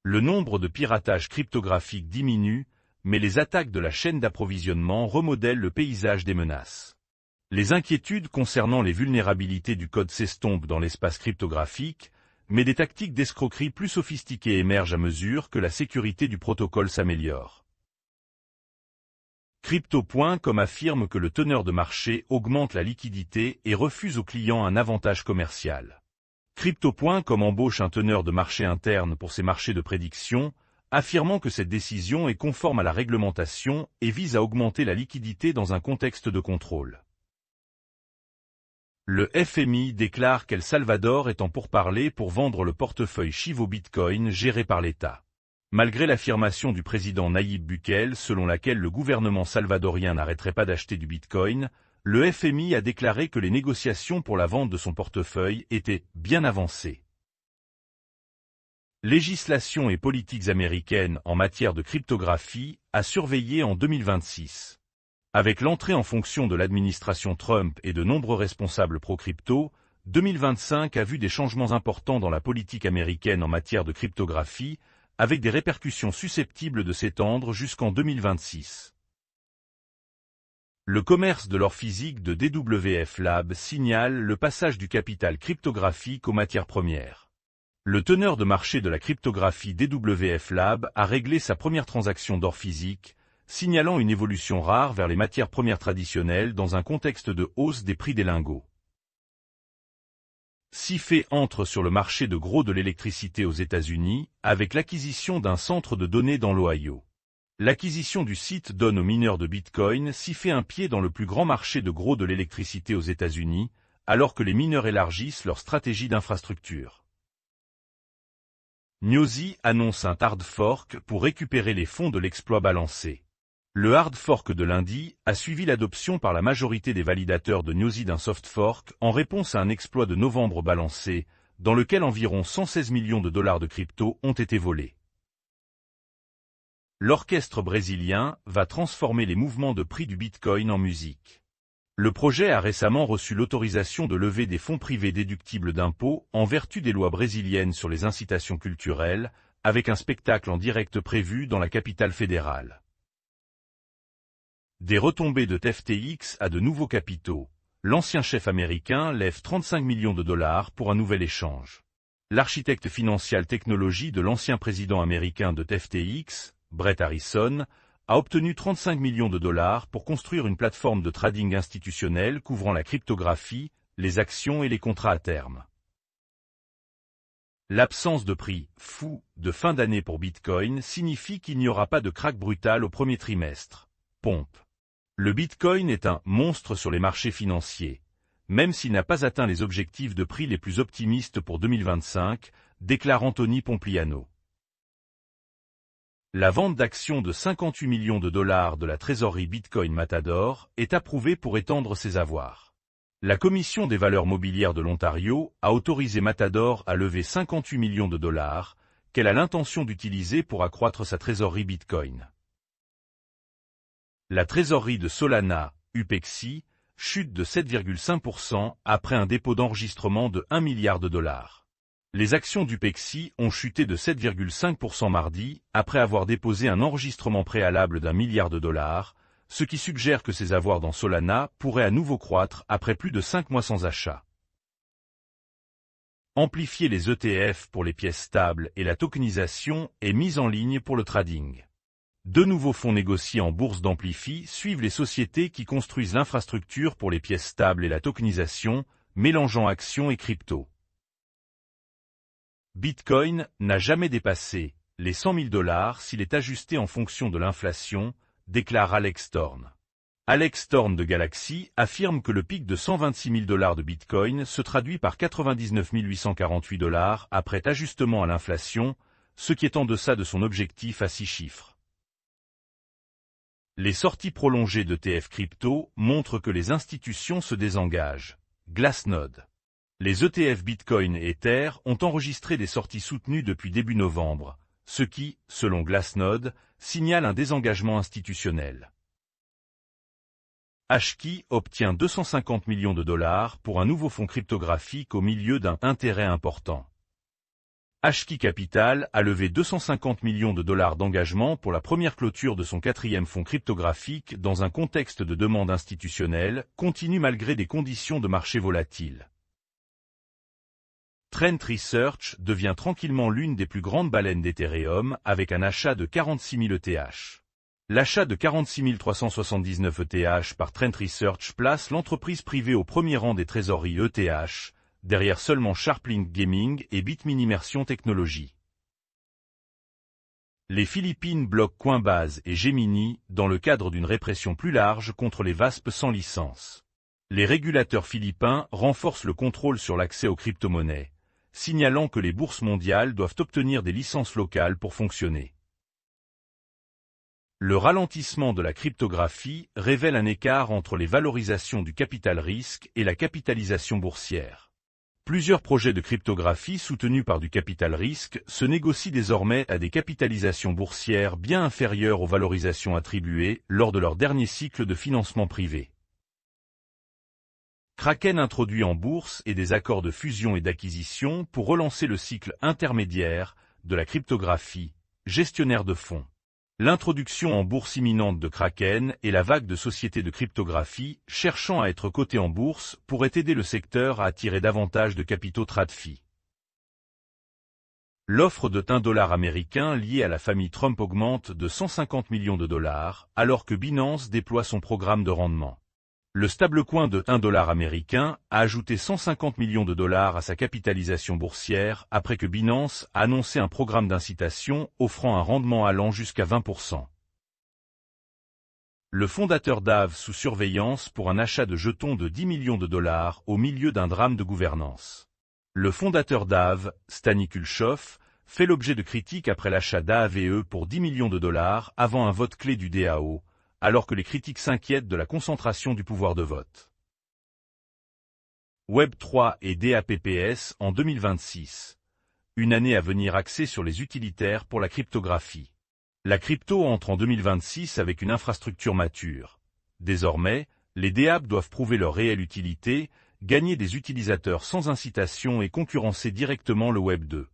Le nombre de piratages cryptographiques diminue, mais les attaques de la chaîne d'approvisionnement remodèlent le paysage des menaces. Les inquiétudes concernant les vulnérabilités du code s'estompent dans l'espace cryptographique, mais des tactiques d'escroquerie plus sophistiquées émergent à mesure que la sécurité du protocole s'améliore. Crypto.com affirme que le teneur de marché augmente la liquidité et refuse aux clients un avantage commercial. Crypto.com embauche un teneur de marché interne pour ses marchés de prédiction, affirmant que cette décision est conforme à la réglementation et vise à augmenter la liquidité dans un contexte de contrôle. Le FMI déclare qu'El Salvador est en pourparlers pour vendre le portefeuille Chivo Bitcoin géré par l'État. Malgré l'affirmation du président Nayib Bukele selon laquelle le gouvernement salvadorien n'arrêterait pas d'acheter du Bitcoin, le FMI a déclaré que les négociations pour la vente de son portefeuille étaient bien avancées. Législation et politiques américaines en matière de cryptographie à surveiller en 2026. Avec l'entrée en fonction de l'administration Trump et de nombreux responsables pro-crypto, 2025 a vu des changements importants dans la politique américaine en matière de cryptographie, avec des répercussions susceptibles de s'étendre jusqu'en 2026. Le commerce de l'or physique de DWF Lab signale le passage du capital cryptographique aux matières premières. Le teneur de marché de la cryptographie DWF Lab a réglé sa première transaction d'or physique, signalant une évolution rare vers les matières premières traditionnelles dans un contexte de hausse des prix des lingots. CIFE entre sur le marché de gros de l'électricité aux États-Unis avec l'acquisition d'un centre de données dans l'Ohio. L'acquisition du site donne aux mineurs de Bitcoin CIFE un pied dans le plus grand marché de gros de l'électricité aux États-Unis, alors que les mineurs élargissent leur stratégie d'infrastructure. Gnosi annonce un hard fork pour récupérer les fonds de l'exploit balancé. Le hard fork de lundi a suivi l'adoption par la majorité des validateurs de Gnosi d'un soft fork en réponse à un exploit de novembre balancé, dans lequel environ 116 millions de dollars de crypto ont été volés. L'orchestre brésilien va transformer les mouvements de prix du Bitcoin en musique. Le projet a récemment reçu l'autorisation de lever des fonds privés déductibles d'impôts en vertu des lois brésiliennes sur les incitations culturelles, avec un spectacle en direct prévu dans la capitale fédérale. Des retombées de FTX à de nouveaux capitaux. L'ancien chef américain lève 35 millions de dollars pour un nouvel échange. L'architecte Financial Technology de l'ancien président américain de FTX, Brett Harrison, a obtenu 35 millions de dollars pour construire une plateforme de trading institutionnel couvrant la cryptographie, les actions et les contrats à terme. L'absence de prix fou de fin d'année pour Bitcoin signifie qu'il n'y aura pas de krach brutal au premier trimestre. Pompe. Le Bitcoin est un monstre sur les marchés financiers, même s'il n'a pas atteint les objectifs de prix les plus optimistes pour 2025, déclare Anthony Pompliano. La vente d'actions de 58 millions de dollars de la trésorerie Bitcoin Matador est approuvée pour étendre ses avoirs. La Commission des valeurs mobilières de l'Ontario a autorisé Matador à lever 58 millions de dollars, qu'elle a l'intention d'utiliser pour accroître sa trésorerie Bitcoin. La trésorerie de Solana, Upexi, chute de 7,5% après un dépôt d'enregistrement de 1 milliard de dollars. Les actions d'Upexi ont chuté de 7,5% mardi, après avoir déposé un enregistrement préalable d'1 milliard de dollars, ce qui suggère que ses avoirs dans Solana pourraient à nouveau croître après plus de 5 mois sans achat. Amplifier les ETF pour les pièces stables et la tokenisation est mise en ligne pour le trading. Deux nouveaux fonds négociés en bourse d'Amplify suivent les sociétés qui construisent l'infrastructure pour les pièces stables et la tokenisation, mélangeant actions et crypto. Bitcoin n'a jamais dépassé les 100 000 dollars s'il est ajusté en fonction de l'inflation, déclare Alex Thorne. Alex Thorne de Galaxy affirme que le pic de 126 000 dollars de Bitcoin se traduit par 99 848 dollars après ajustement à l'inflation, ce qui est en deçà de son objectif à 6 chiffres. Les sorties prolongées d'ETF crypto montrent que les institutions se désengagent. Glassnode. Les ETF Bitcoin et Ether ont enregistré des sorties soutenues depuis début novembre, ce qui, selon Glassnode, signale un désengagement institutionnel. Hashkey obtient 250 millions de dollars pour un nouveau fonds cryptographique au milieu d'un intérêt important. HK Capital a levé 250 millions de dollars d'engagement pour la première clôture de son 4e fonds cryptographique dans un contexte de demande institutionnelle continue malgré des conditions de marché volatiles. Trent Research devient tranquillement l'une des plus grandes baleines d'Ethereum avec un achat de 46 000 ETH. L'achat de 46 379 ETH par Trent Research place l'entreprise privée au premier rang des trésoreries ETH, derrière seulement SharpLink Gaming et Bitmain Immersion Technologies. Les Philippines bloquent Coinbase et Gemini dans le cadre d'une répression plus large contre les VASP sans licence. Les régulateurs philippins renforcent le contrôle sur l'accès aux crypto-monnaies, signalant que les bourses mondiales doivent obtenir des licences locales pour fonctionner. Le ralentissement de la cryptographie révèle un écart entre les valorisations du capital risque et la capitalisation boursière. Plusieurs projets de cryptographie soutenus par du capital risque se négocient désormais à des capitalisations boursières bien inférieures aux valorisations attribuées lors de leur dernier cycle de financement privé. Kraken introduit en bourse et des accords de fusion et d'acquisition pour relancer le cycle intermédiaire de la cryptographie, gestionnaire de fonds. L'introduction en bourse imminente de Kraken et la vague de sociétés de cryptographie cherchant à être cotées en bourse pourrait aider le secteur à attirer davantage de capitaux TradFi. L'offre de $1 américain liée à la famille Trump augmente de 150 millions de dollars alors que Binance déploie son programme de rendement. Le stablecoin de $1 américain a ajouté 150 millions de dollars à sa capitalisation boursière après que Binance a annoncé un programme d'incitation offrant un rendement allant jusqu'à 20%. Le fondateur d'Aave sous surveillance pour un achat de jetons de 10 millions de dollars au milieu d'un drame de gouvernance. Le fondateur d'Aave, Stani Kulchov, fait l'objet de critiques après l'achat d'AAVE pour 10 millions de dollars avant un vote clé du DAO, alors que les critiques s'inquiètent de la concentration du pouvoir de vote. Web3 et DApps en 2026. Une année à venir axée sur les utilitaires pour la cryptographie. La crypto entre en 2026 avec une infrastructure mature. Désormais, les DApps doivent prouver leur réelle utilité, gagner des utilisateurs sans incitation et concurrencer directement le Web 2.